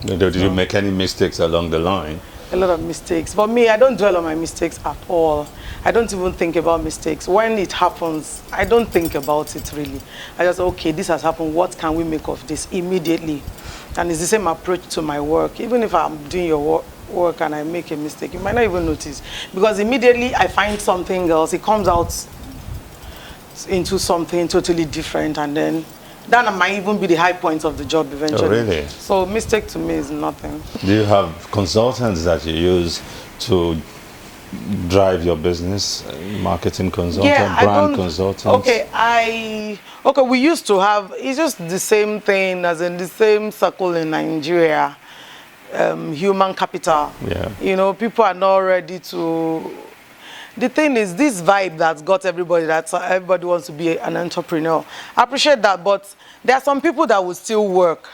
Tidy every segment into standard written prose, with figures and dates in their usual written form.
Did you make any mistakes along the line? A lot of mistakes. But me, I don't dwell on my mistakes at all. I don't even think about mistakes. When it happens, I don't think about it really. I just, okay, this has happened. What can we make of this immediately? And it's the same approach to my work. Even if I'm doing your work and I make a mistake, you might not even notice. Because immediately I find something else. It comes out into something totally different, and then that might even be the high point of the job eventually. Oh, really? So mistake to me is nothing. Do you have consultants that you use to drive your business? Marketing consultant, brand consultant? Okay, we used to have, it's just the same thing as in the same circle in Nigeria. Human capital. Yeah. You know, people are not ready to. The thing is, this vibe that's got everybody, that everybody wants to be an entrepreneur. I appreciate that, but there are some people that will still work.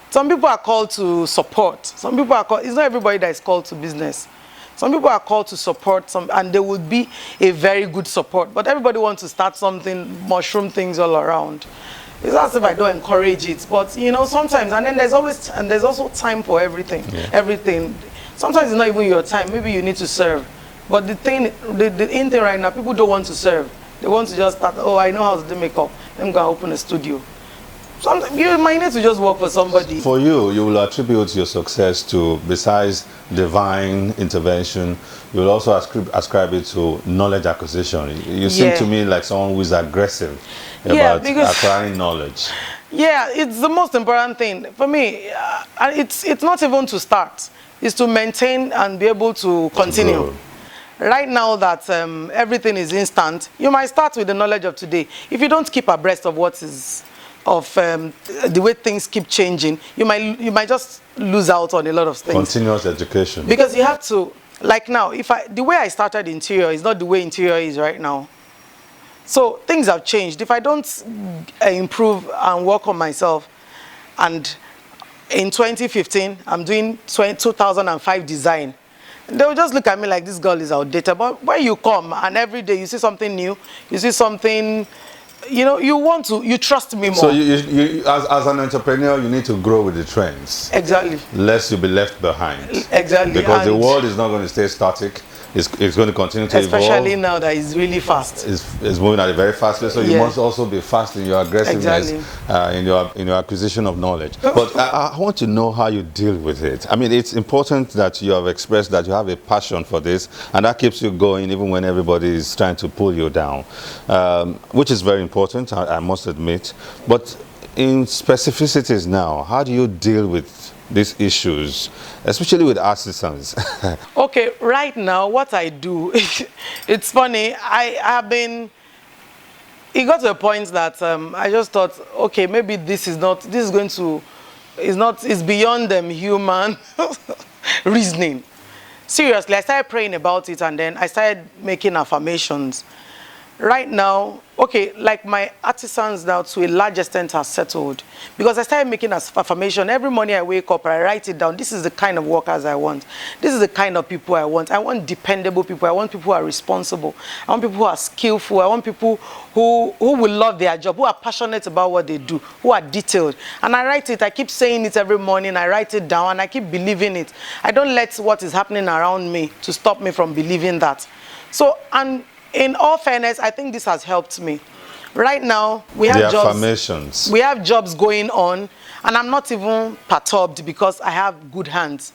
Some people are called to support. Some people are called, it's not everybody that is called to business. Some people are called to support, and they will be a very good support. But everybody wants to start something, mushroom things all around. It's as if I don't encourage it, but you know, sometimes, and then there's also time for everything. Yeah. Everything. Sometimes it's not even your time. Maybe you need to serve. But the in thing right now, people don't want to serve. They want to just start. Oh, I know how to do makeup. Let me go and open a studio. Sometimes you might need to just work for somebody. For you, you will attribute your success to, besides divine intervention, you will also ascribe it to knowledge acquisition. You seem to me like someone who is aggressive about acquiring knowledge. Yeah, it's the most important thing. For me, it's not even to start. It's to maintain and be able to continue. Right now that everything is instant, you might start with the knowledge of today. If you don't keep abreast of what is, the way things keep changing, you might just lose out on a lot of things. Continuous education. Because you have to, like now, the way I started interior is not the way interior is right now. So things have changed. If I don't improve and work on myself, and in 2015, I'm doing 2005 design, they'll just look at me like this girl is outdated. But when you come and every day you see something new, you see something, you know, you trust me more. So you as an entrepreneur, you need to grow with the trends. Exactly. Lest you be left behind. Exactly. Because the world is not going to stay static. It's going to continue to evolve. Especially now that it's really fast. It's moving at a very fast pace, so you must also be fast in your aggressiveness, in your acquisition of knowledge. But I want to know how you deal with it. I mean, it's important that you have expressed that you have a passion for this, and that keeps you going even when everybody is trying to pull you down, which is very important, I must admit. But in specificities now, how do you deal with these issues, especially with artisans? Okay, right now what I do, it's funny, it got to a point that I just thought, okay, maybe it's beyond human reasoning. Seriously, I started praying about it, and then I started making affirmations. Right now, okay, like my artisans now to a large extent are settled, because I started making an affirmation. Every morning I wake up, I write it down. This is the kind of workers I want. This is the kind of people I want. I want dependable people. I want people who are responsible. I want people who are skillful. I want people who will love their job, who are passionate about what they do, who are detailed. And I write it. I keep saying it every morning. I write it down, and I keep believing it. I don't let what is happening around me to stop me from believing that. So, and in all fairness, I think this has helped me. Right now, we have jobs. We have jobs going on, and I'm not even perturbed because I have good hands.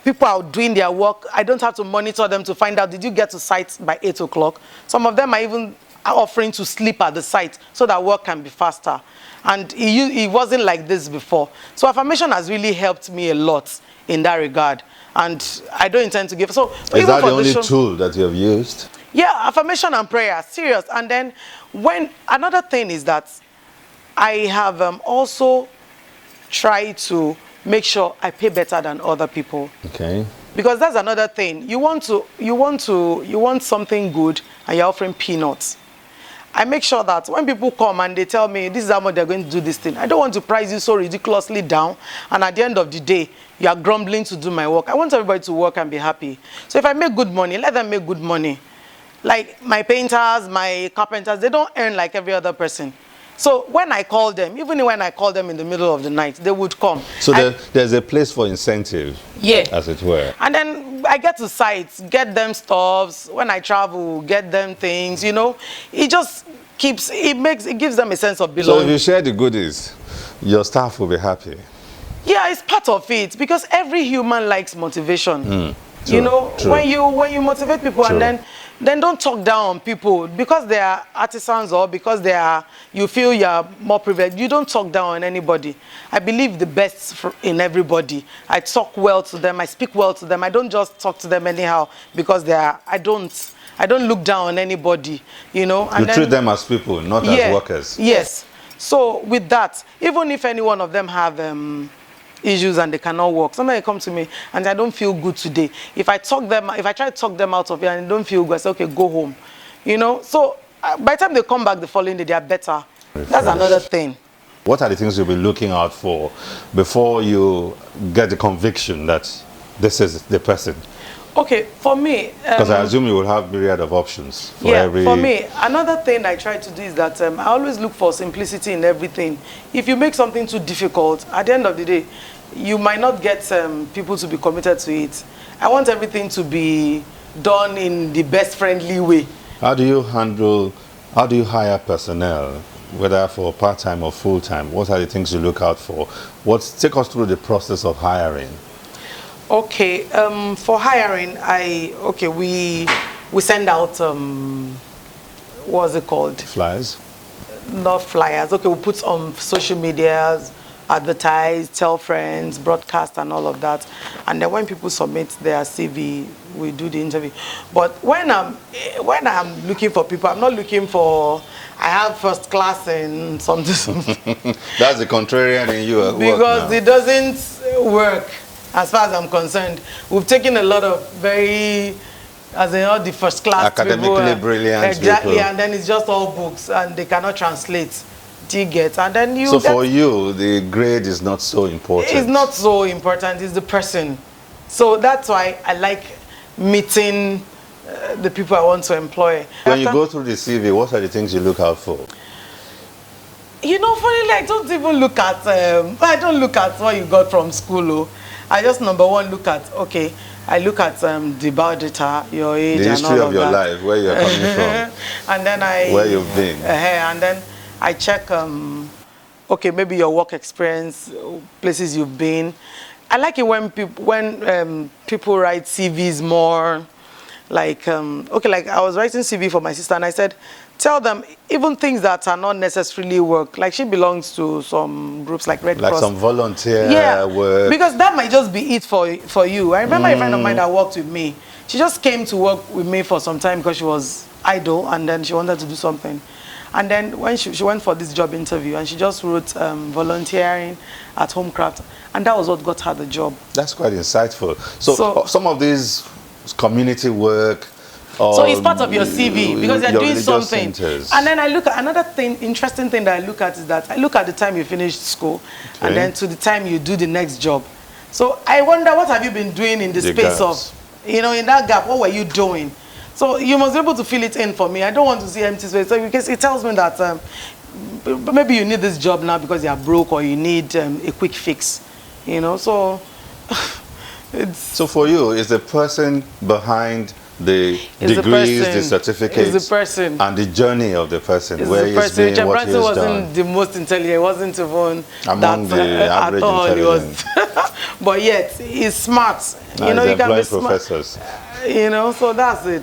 People are doing their work. I don't have to monitor them to find out, did you get to site by 8 o'clock? Some of them are even offering to sleep at the site so that work can be faster. And it wasn't like this before. So affirmation has really helped me a lot in that regard. And I don't intend to give. So is that the only tool that you have used? Yeah, affirmation and prayer, serious. And then another thing is that I have also tried to make sure I pay better than other people. Okay. Because that's another thing. You want something good and you're offering peanuts. I make sure that when people come and they tell me this is how much they're going to do this thing, I don't want to price you so ridiculously down, and at the end of the day, you are grumbling to do my work. I want everybody to work and be happy. So if I make good money, let them make good money. Like my painters, my carpenters, they don't earn like every other person. So when I call them, even when I call them in the middle of the night, they would come. So there's a place for incentive, yeah, as it were. And then I get to sites, get them stuffs. When I travel, get them things. You know, it just it gives them a sense of belonging. So if you share the goodies, your staff will be happy. Yeah, it's part of it, because every human likes motivation. True, you know, true. when you motivate people, True. and then don't talk down on people because they are artisans or because you feel you are more privileged. You don't talk down on anybody. I believe the best in everybody. I talk well to them. I speak well to them. I don't just talk to them anyhow because I don't look down on anybody. You know. And you treat them as people, not as workers. Yes. So with that, even if any one of them have issues and they cannot work, somebody come to me and I don't feel good today. If I try to talk them out of it and they don't feel good, I say, okay, go home. You know. So by the time they come back the following day, they are better. That's another thing. What are the things you'll be looking out for before you get the conviction that this is the person? Okay, for me... Because I assume you will have a myriad of options for every... For me, another thing I try to do is that I always look for simplicity in everything. If you make something too difficult, at the end of the day, you might not get people to be committed to it. I want everything to be done in the best friendly way. How do you hire personnel, whether for part-time or full-time? What are the things you look out for? Take us through the process of hiring. Okay, for hiring, we send out what's it called? Flyers? Not flyers. Okay, we put on social medias, advertise, tell friends, broadcast, and all of that. And then when people submit their CV, we do the interview. But when I'm looking for people, I'm not looking for I have first class in something. That's the contrarian in you at work because now. it doesn't work. As far as I'm concerned, we've taken a lot of all the first class academically people, brilliant exactly, people. And then it's just all books, and they cannot translate. Do you get? And then you. So for you, the grade is not so important. It's not so important. It's the person. So that's why I like meeting the people I want to employ. When you go through the CV, what are the things you look out for? You know, funnily, I don't even look at. I don't look at what you got from school. Oh. I just I look at the biodata, your age, the history and all of your life, where you're coming from, and then where you've been, and then I check maybe your work experience, places you've been. I like it when people write CVs more like like I was writing CV for my sister and I said, tell them even things that are not necessarily work. Like she belongs to some groups like Red Cross. Like some volunteer work. Because that might just be it for you. I remember a friend of mine that worked with me. She just came to work with me for some time because she was idle and then she wanted to do something. And then when she went for this job interview and she just wrote volunteering at Homecraft, and that was what got her the job. That's quite insightful. So some of these community work. So it's part of your CV because you're doing something. Centers. And then I look at another interesting thing that I look at is that I look at the time you finished school and then to the time you do the next job. So I wonder, what have you been doing in the space of, in that gap, what were you doing? So you must be able to fill it in for me. I don't want to see empty space. So because it tells me that maybe you need this job now because you are broke or you need a quick fix, so So for you, is the person behind the degrees, the certificates, and the journey of the person, where he's been, Richard what Branson he's wasn't done. the most intelligent. He wasn't even among the average at all. intelligence. But yet he's smart. Now you can be professors. So that's it.